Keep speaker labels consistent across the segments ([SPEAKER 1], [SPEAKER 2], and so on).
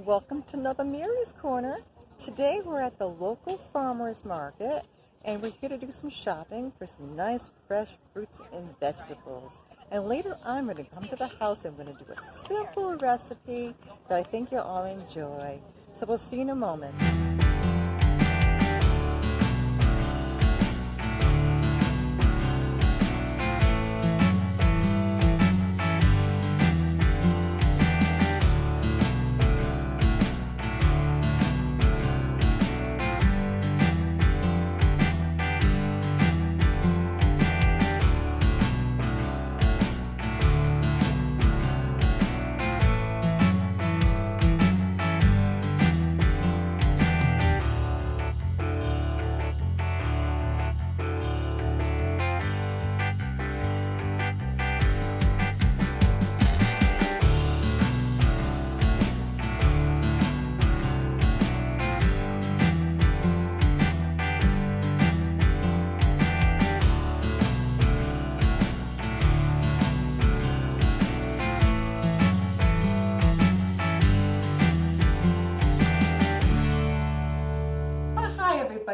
[SPEAKER 1] Welcome to another Mary's Corner. Today we're at the local farmer's market and we're here to do some shopping for some nice fresh fruits and vegetables. And later I'm going to come to the house and I'm going to do a simple recipe that I think you'll all enjoy. So we'll see you in a moment.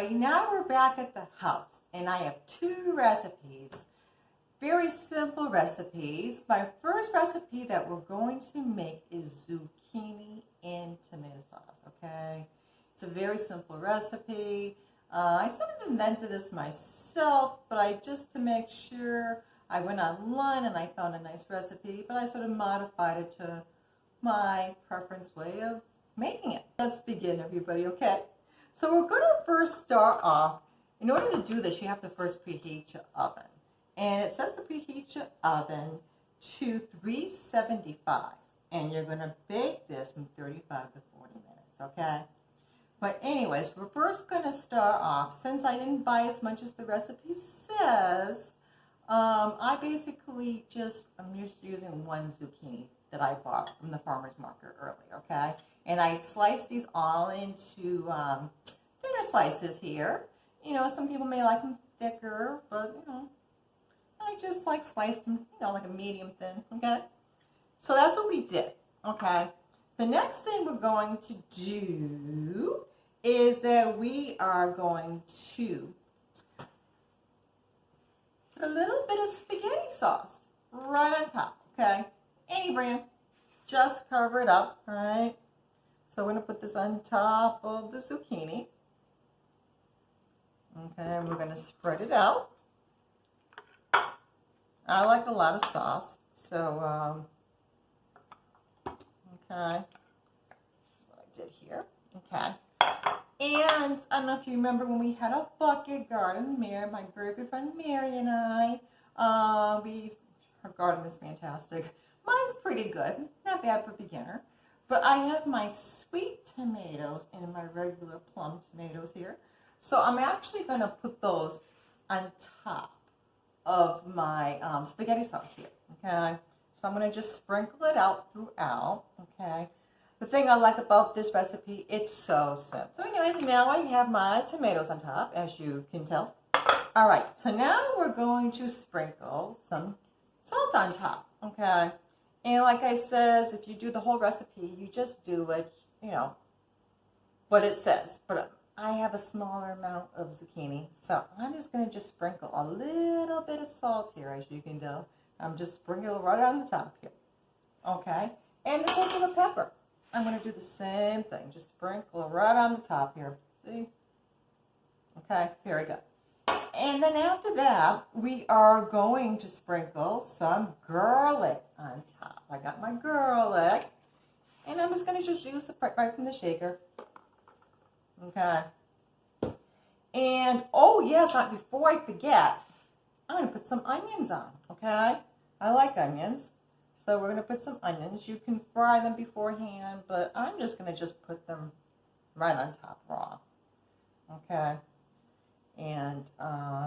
[SPEAKER 1] Now we're back at the house and I have two recipes, very simple recipes. My first recipe that we're going to make is zucchini and tomato sauce, okay? It's a very simple recipe. I sort of invented this myself, but to make sure, I went online and I found a nice recipe, but I sort of modified it to my preference way of making it. Let's begin, everybody, okay? So we're going to first start off. In order to do this, you have to first preheat your oven. And it says to preheat your oven to 375. And you're going to bake this in 35 to 40 minutes, okay? But anyways, we're first going to start off. Since I didn't buy as much as the recipe says, I'm just using one zucchini that I bought from the farmer's market earlier, okay? And I sliced these all into thinner slices here. You know, some people may like them thicker, but, you know, I just sliced them, you know, like a medium thin, okay? So that's what we did, okay? The next thing we're going to do is that we are going to put a little bit of spaghetti sauce right on top, okay? Any brand, just cover it up, all right? So we're going to put this on top of the zucchini. Okay, and we're going to spread it out. I like a lot of sauce, so, okay. This is what I did here, okay. And I don't know if you remember when we had a bucket garden, my very good friend Mary and I, her garden is fantastic. Mine's pretty good, not bad for beginner. But I have my sweet tomatoes and my regular plum tomatoes here. So I'm actually going to put those on top of my spaghetti sauce here, okay? So I'm going to just sprinkle it out throughout, okay? The thing I like about this recipe, it's so simple. So anyways, now I have my tomatoes on top, as you can tell. All right, so now we're going to sprinkle some salt on top, okay? And like I says, if you do the whole recipe, you just do it, you know, what it says. But I have a smaller amount of zucchini, so I'm just going to just sprinkle a little bit of salt here, as you can do. I'm just sprinkling it right on the top here, okay? And the same thing with pepper. I'm going to do the same thing, just sprinkle it right on the top here. See? Okay, very good. And then after that, we are going to sprinkle some garlic on top. I got my garlic, and I'm just going to just use it right from the shaker. Okay. And, oh yes, before I forget, I'm going to put some onions on, okay? I like onions, so we're going to put some onions. You can fry them beforehand, but I'm just going to put them right on top raw, okay? And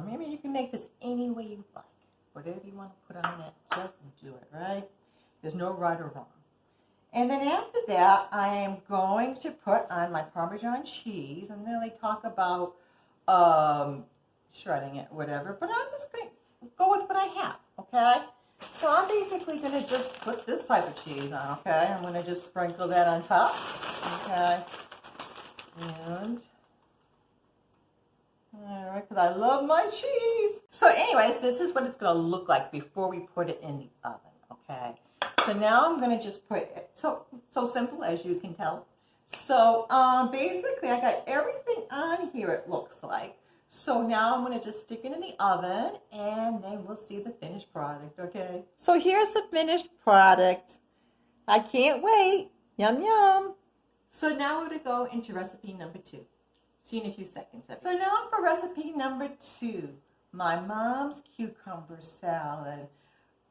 [SPEAKER 1] maybe you can make this any way you like. Whatever you want to put on it, just do it, right? There's no right or wrong. And then after that, I am going to put on my Parmesan cheese. And then they talk about shredding it, whatever. But I'm just going to go with what I have, okay? So I'm basically going to just put this type of cheese on, okay? I'm going to just sprinkle that on top. Okay. And, all right, because I love my cheese. So anyways, this is what it's going to look like before we put it in the oven, okay? So now I'm going to just put it, so simple as you can tell. So basically I got everything on here, it looks like. So now I'm going to just stick it in the oven and then we'll see the finished product, okay? So here's the finished product. I can't wait. Yum, yum. So now we're going to go into recipe number 2. See you in a few seconds. So now for recipe number 2, my mom's cucumber salad.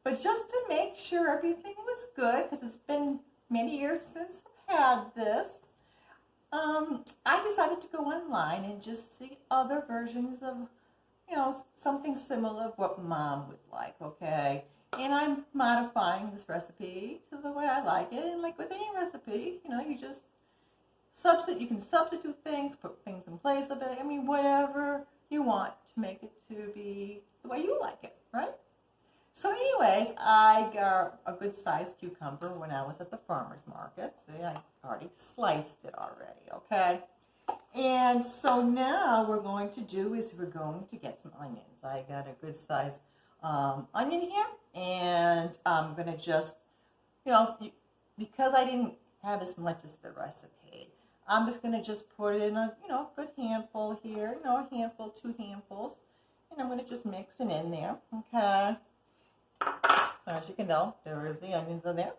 [SPEAKER 1] But just to make sure everything was good, because it's been many years since I've had this, I decided to go online and just see other versions of, you know, something similar of what Mom would like, okay? And I'm modifying this recipe to the way I like it. And like with any recipe, you know, you just you can substitute things, put things in place of it. I mean, whatever you want to make it to be the way you like it, right? So anyways, I got a good sized cucumber when I was at the farmer's market. See, I already sliced it already, okay? And so now what we're going to do is we're going to get some onions. I got a good sized onion here, and I'm going to just, you know, because I didn't have as much as the recipe, I'm just going to just put it in a, you know, good handful here, you know, a handful, 2 handfuls, and I'm going to just mix it in there, okay? So as you can tell, there is the onions in there.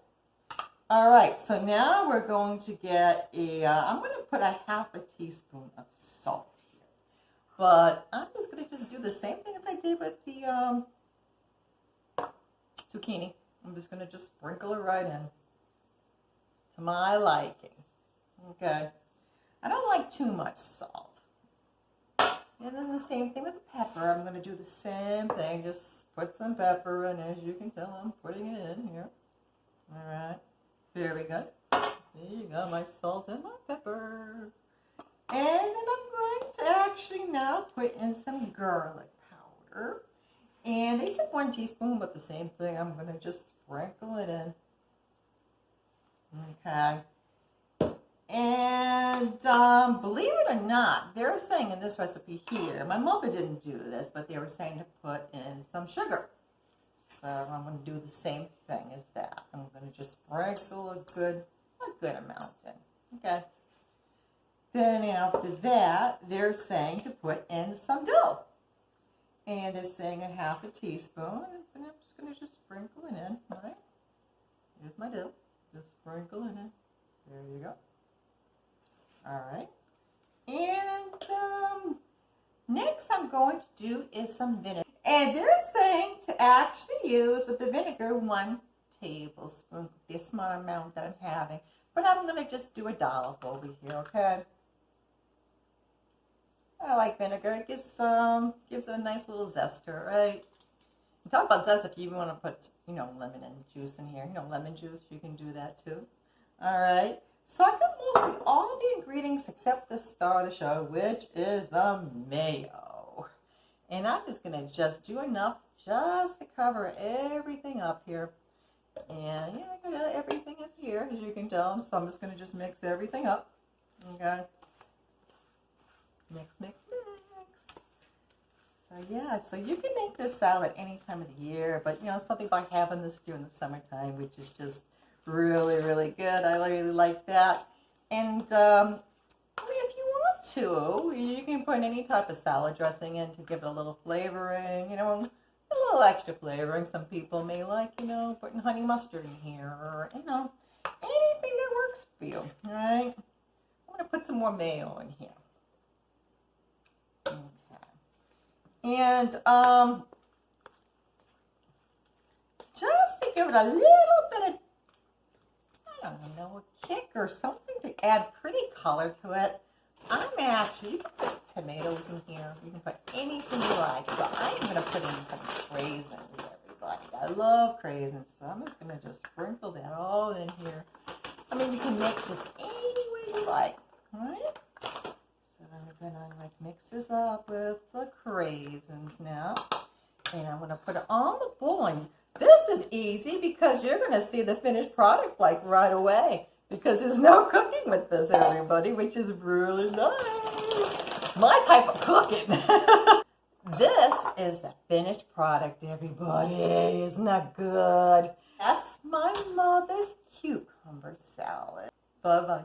[SPEAKER 1] All right, so now we're going to get I'm going to put a ½ teaspoon of salt here. But I'm just going to just do the same thing as I did with the zucchini. I'm just going to just sprinkle it right in to my liking. Okay. I don't like too much salt. And then the same thing with the pepper. I'm going to do the same thing, just put some pepper in. As you can tell, I'm putting it in here. All right. Very good. See, you got my salt and my pepper. And then I'm going to actually now put in some garlic powder. And they said 1 teaspoon, but the same thing. I'm going to just sprinkle it in. Okay. And believe it or not, they're saying in this recipe here, my mother didn't do this, but they were saying to put in some sugar. So I'm going to do the same thing as that. I'm going to just sprinkle a good amount in. Okay. Then after that, they're saying to put in some dough. And they're saying a ½ teaspoon. And I'm just going to just sprinkle it in. All right. Here's my dough. Just sprinkle it in. There you go. All right. And next I'm going to do is some vinegar. And they're saying to actually use with the vinegar 1 tablespoon, the small amount that I'm having. But I'm going to just do a dollop over here, okay? I like vinegar. It gives it a nice little zester, right? And talk about zest, if you want to put, you know, lemon juice in here. You know, lemon juice, you can do that too. All right. So I got mostly all the ingredients except the star of the show, which is the mayo. And I'm just going to just do enough just to cover everything up here. And yeah, everything is here, as you can tell. So I'm just going to just mix everything up. Okay. Mix, mix, mix. So yeah, so you can make this salad any time of the year. But, you know, something like having this during the summertime, which is just really, really good. I really like that. And I mean, if you want to, you can put any type of salad dressing in to give it a little flavoring, you know, a little extra flavoring. Some people may like, you know, putting honey mustard in here, or, you know, anything that works for you, all right? I'm going to put some more mayo in here. Okay. And just to give it a little bit of, I don't know, a kick or something to add pretty color to it, I'm actually, you can put tomatoes in here. You can put anything you like. So I am going to put in some raisins, everybody. I love raisins, so I'm just going to just sprinkle that all in here. I mean, you can make this any way you like, all right? So I'm going to like mix this up with the raisins now. And I'm going to put it on the bowl. And this is easy because you're going to see the finished product like right away. because there's no cooking with this, everybody, which is really nice. My type of cooking. This is the finished product, everybody. Isn't that good? That's my mother's cucumber salad. Bye-bye.